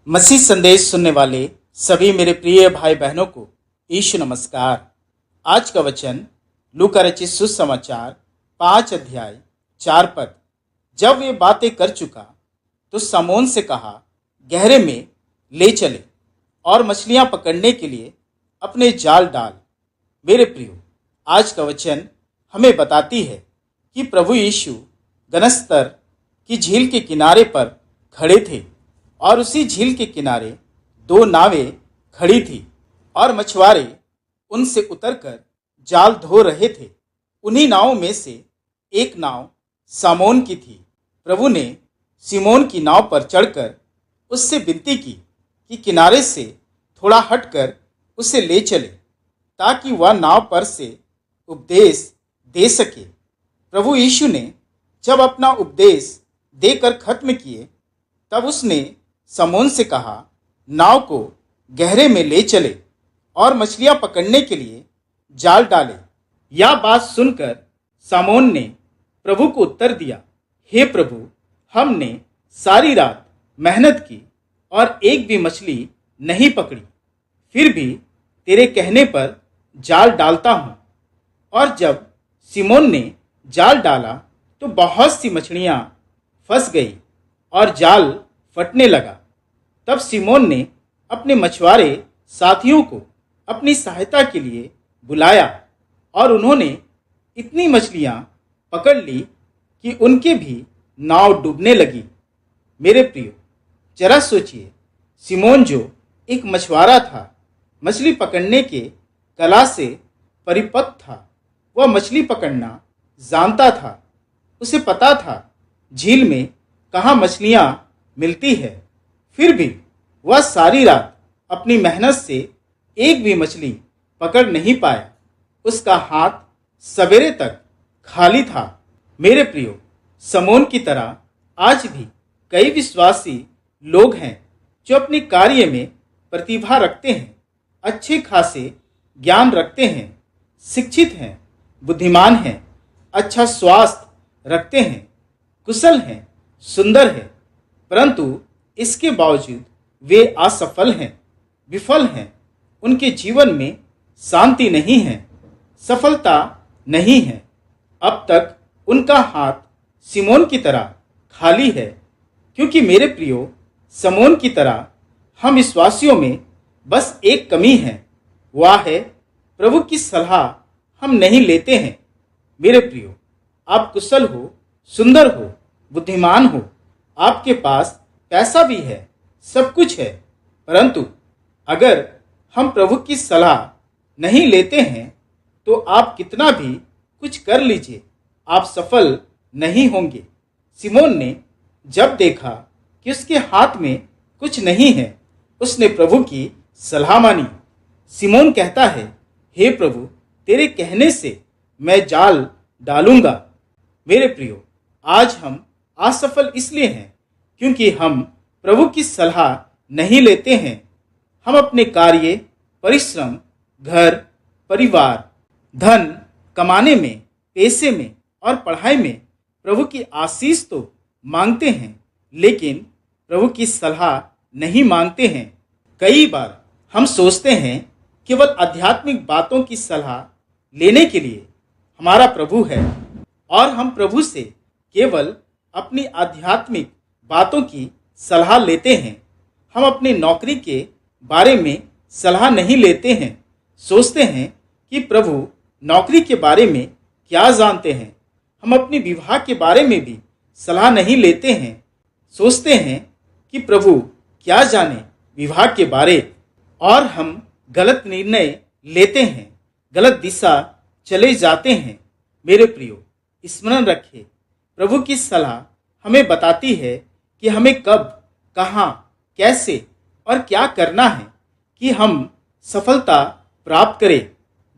मसीह संदेश सुनने वाले सभी मेरे प्रिय भाई बहनों को ईशु नमस्कार। आज का वचन लूका रचित सुसमाचार 5 अध्याय 4 पद। जब वे बातें कर चुका तो समौन से कहा, गहरे में ले चले और मछलियां पकड़ने के लिए अपने जाल डाल। मेरे प्रियो, आज का वचन हमें बताती है कि प्रभु यीशु गनस्तर की झील के किनारे पर खड़े थे और उसी झील के किनारे 2 नावें खड़ी थी और मछुआरे उनसे उतरकर जाल धो रहे थे। उन्हीं नावों में से एक नाव समौन की थी। प्रभु ने सिमोन की नाव पर चढ़कर उससे विनती की कि किनारे से थोड़ा हटकर उसे ले चले ताकि वह नाव पर से उपदेश दे सके। प्रभु यीशु ने जब अपना उपदेश देकर खत्म किए तब उसने समौन से कहा, नाव को गहरे में ले चले और मछलियां पकड़ने के लिए जाल डाले। यह बात सुनकर समौन ने प्रभु को उत्तर दिया, हे प्रभु, हमने सारी रात मेहनत की और एक भी मछली नहीं पकड़ी, फिर भी तेरे कहने पर जाल डालता हूँ। और जब सिमोन ने जाल डाला तो बहुत सी मछलियां फंस गई और जाल फटने लगा। तब सिमोन ने अपने मछुआरे साथियों को अपनी सहायता के लिए बुलाया और उन्होंने इतनी मछलियां पकड़ ली कि उनके भी नाव डूबने लगी। मेरे प्रियो, जरा सोचिए, सिमोन जो एक मछुआरा था, मछली पकड़ने के कला से परिपक्व था। वह मछली पकड़ना जानता था। उसे पता था झील में कहाँ मछलियां मिलती है। फिर भी वह सारी रात अपनी मेहनत से एक भी मछली पकड़ नहीं पाया। उसका हाथ सवेरे तक खाली था। मेरे प्रियो, समौन की तरह आज भी कई विश्वासी लोग हैं जो अपने कार्य में प्रतिभा रखते हैं, अच्छे खासे ज्ञान रखते हैं, शिक्षित हैं, बुद्धिमान हैं, अच्छा स्वास्थ्य रखते हैं, कुशल हैं, सुंदर हैं, परंतु इसके बावजूद वे असफल हैं, विफल हैं। उनके जीवन में शांति नहीं है, सफलता नहीं है। अब तक उनका हाथ सिमोन की तरह खाली है। क्योंकि मेरे प्रियो, समौन की तरह हम विश्वासियों में बस एक कमी है, वह है प्रभु की सलाह हम नहीं लेते हैं। मेरे प्रियो, आप कुशल हो, सुंदर हो, बुद्धिमान हो, आपके पास पैसा भी है, सब कुछ है, परंतु अगर हम प्रभु की सलाह नहीं लेते हैं तो आप कितना भी कुछ कर लीजिए, आप सफल नहीं होंगे। सिमोन ने जब देखा कि उसके हाथ में कुछ नहीं है, उसने प्रभु की सलाह मानी। सिमोन कहता है, हे प्रभु, तेरे कहने से मैं जाल डालूंगा। मेरे प्रियो, आज हम असफल इसलिए हैं क्योंकि हम प्रभु की सलाह नहीं लेते हैं। हम अपने कार्य, परिश्रम, घर, परिवार, धन कमाने में, पैसे में और पढ़ाई में प्रभु की आशीष तो मांगते हैं, लेकिन प्रभु की सलाह नहीं मांगते हैं। कई बार हम सोचते हैं केवल आध्यात्मिक बातों की सलाह लेने के लिए हमारा प्रभु है और हम प्रभु से केवल अपनी आध्यात्मिक बातों की सलाह लेते हैं। हम अपनी नौकरी के बारे में सलाह नहीं लेते हैं। सोचते हैं कि प्रभु नौकरी के बारे में क्या जानते हैं। हम अपने विवाह के बारे में भी सलाह नहीं लेते हैं। सोचते हैं कि प्रभु क्या जाने विवाह के बारे, और हम गलत निर्णय लेते हैं, गलत दिशा चले जाते हैं। मेरे प्रियो, स्मरण रखें, प्रभु की सलाह हमें बताती है कि हमें कब, कहाँ, कैसे और क्या करना है कि हम सफलता प्राप्त करें।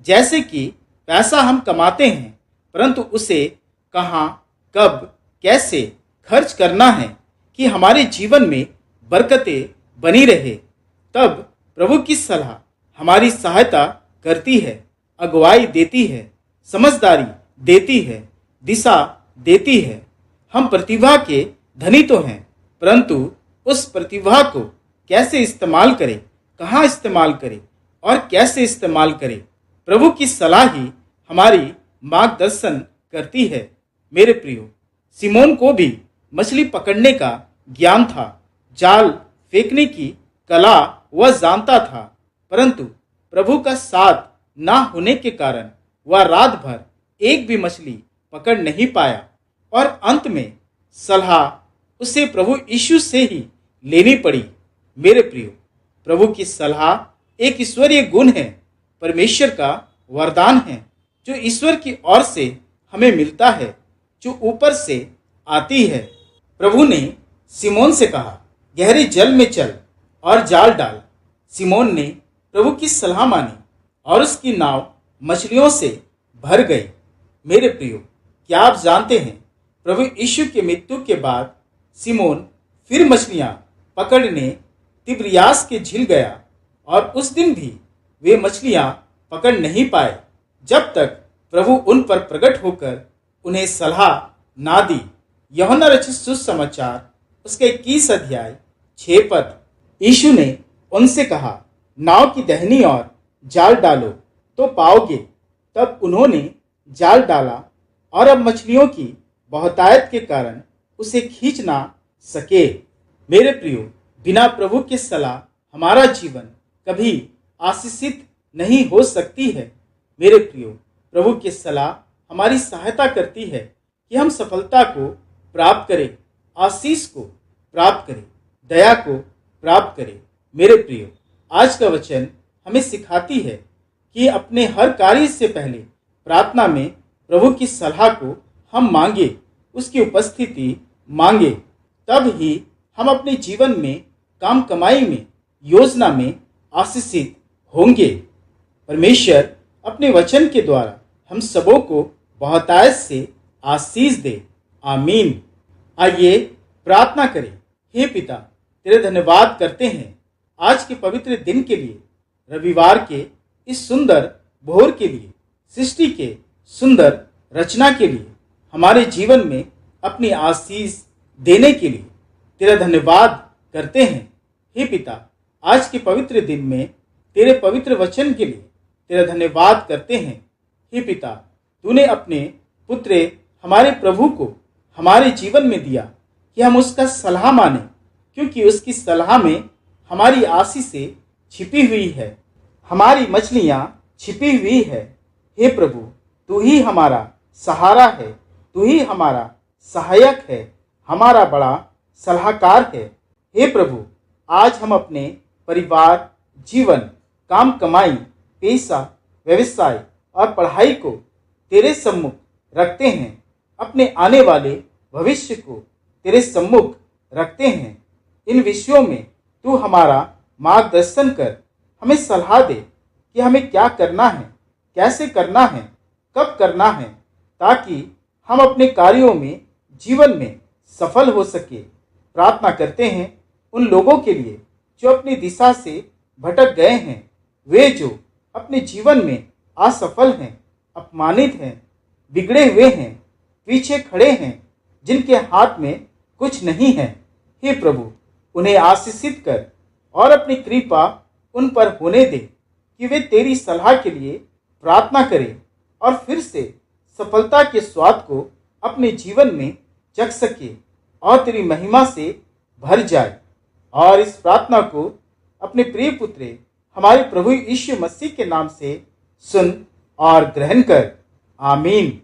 जैसे कि पैसा हम कमाते हैं, परंतु उसे कहाँ, कब, कैसे खर्च करना है कि हमारे जीवन में बरकतें बनी रहे। तब प्रभु की सलाह हमारी सहायता करती है, अगुवाई देती है, समझदारी देती है, दिशा देती है। हम प्रतिभा के धनी तो हैं, परंतु उस प्रतिभा को कैसे इस्तेमाल करें, कहाँ इस्तेमाल करें और कैसे इस्तेमाल करें। प्रभु की सलाह ही हमारी मार्गदर्शन करती है। मेरे प्रियो, सिमोन को भी मछली पकड़ने का ज्ञान था, जाल फेंकने की कला वह जानता था, परंतु प्रभु का साथ ना होने के कारण वह रात भर एक भी मछली पकड़ नहीं पाया और अंत में सलाह उसे प्रभु यीशु से ही लेनी पड़ी। मेरे प्रियो, प्रभु की सलाह एक ईश्वरीय गुण है, परमेश्वर का वरदान है जो ईश्वर की ओर से हमें मिलता है, जो ऊपर से आती है। प्रभु ने सिमोन से कहा, गहरे जल में चल और जाल डाल। सिमोन ने प्रभु की सलाह मानी और उसकी नाव मछलियों से भर गई। मेरे प्रियो, क्या आप जानते हैं, प्रभु यीशु के मृत्यु के बाद सिमोन फिर मछलियां पकड़ने तिब्रियास के झील गया और उस दिन भी वे मछलियां पकड़ नहीं पाए जब तक प्रभु उन पर प्रकट होकर उन्हें सलाह ना दी। यूहन्ना रचित सुसमाचार उसके 21 अध्याय 6 पद। यीशु ने उनसे कहा, नाव की दाहिनी ओर जाल डालो तो पाओगे। तब उन्होंने जाल डाला और अब मछलियों की बहुतायत के कारण उसे खींच ना सके। मेरे प्रियो, बिना प्रभु की सलाह हमारा जीवन कभी आशीषित नहीं हो सकती है। मेरे प्रियो, प्रभु की सलाह हमारी सहायता करती है कि हम सफलता को प्राप्त करें, आशीष को प्राप्त करें, दया को प्राप्त करें। मेरे प्रियो, आज का वचन हमें सिखाती है कि अपने हर कार्य से पहले प्रार्थना में प्रभु की सलाह को हम मांगे, उसकी उपस्थिति मांगे, तब ही हम अपने जीवन में, काम कमाई में, योजना में आशीषित होंगे। परमेश्वर अपने वचन के द्वारा हम सबों को बहुतायत से आशीष दे। आमीन। आइए प्रार्थना करें। हे पिता, तेरे धन्यवाद करते हैं आज के पवित्र दिन के लिए, रविवार के इस सुंदर भोर के लिए, सृष्टि के सुंदर रचना के लिए, हमारे जीवन में अपनी आशीष देने के लिए तेरा धन्यवाद करते हैं। हे पिता, आज के पवित्र दिन में तेरे पवित्र वचन के लिए तेरा धन्यवाद करते हैं। हे पिता, तूने अपने पुत्र हमारे प्रभु को हमारे जीवन में दिया कि हम उसका सलाह माने, क्योंकि उसकी सलाह में हमारी आशीषें छिपी हुई है, हमारी मछलियां छिपी हुई है। हे प्रभु, तू ही हमारा सहारा है, तू ही हमारा सहायक है, हमारा बड़ा सलाहकार है। हे प्रभु, आज हम अपने परिवार, जीवन, काम कमाई, पेशा, व्यवसाय और पढ़ाई को तेरे सम्मुख रखते हैं, अपने आने वाले भविष्य को तेरे सम्मुख रखते हैं। इन विषयों में तू हमारा मार्गदर्शन कर, हमें सलाह दे कि हमें क्या करना है, कैसे करना है, कब करना है, ताकि हम अपने कार्यों में, जीवन में सफल हो सके। प्रार्थना करते हैं उन लोगों के लिए जो अपनी दिशा से भटक गए हैं, वे जो अपने जीवन में असफल हैं, अपमानित हैं, बिगड़े हुए हैं, पीछे खड़े हैं, जिनके हाथ में कुछ नहीं है। हे प्रभु, उन्हें आशीषित कर और अपनी कृपा उन पर होने दे कि वे तेरी सलाह के लिए प्रार्थना करें और फिर से सफलता के स्वाद को अपने जीवन में चख सके और तेरी महिमा से भर जाए। और इस प्रार्थना को अपने प्रिय पुत्र हमारे प्रभु यीशु मसीह के नाम से सुन और ग्रहण कर। आमीन।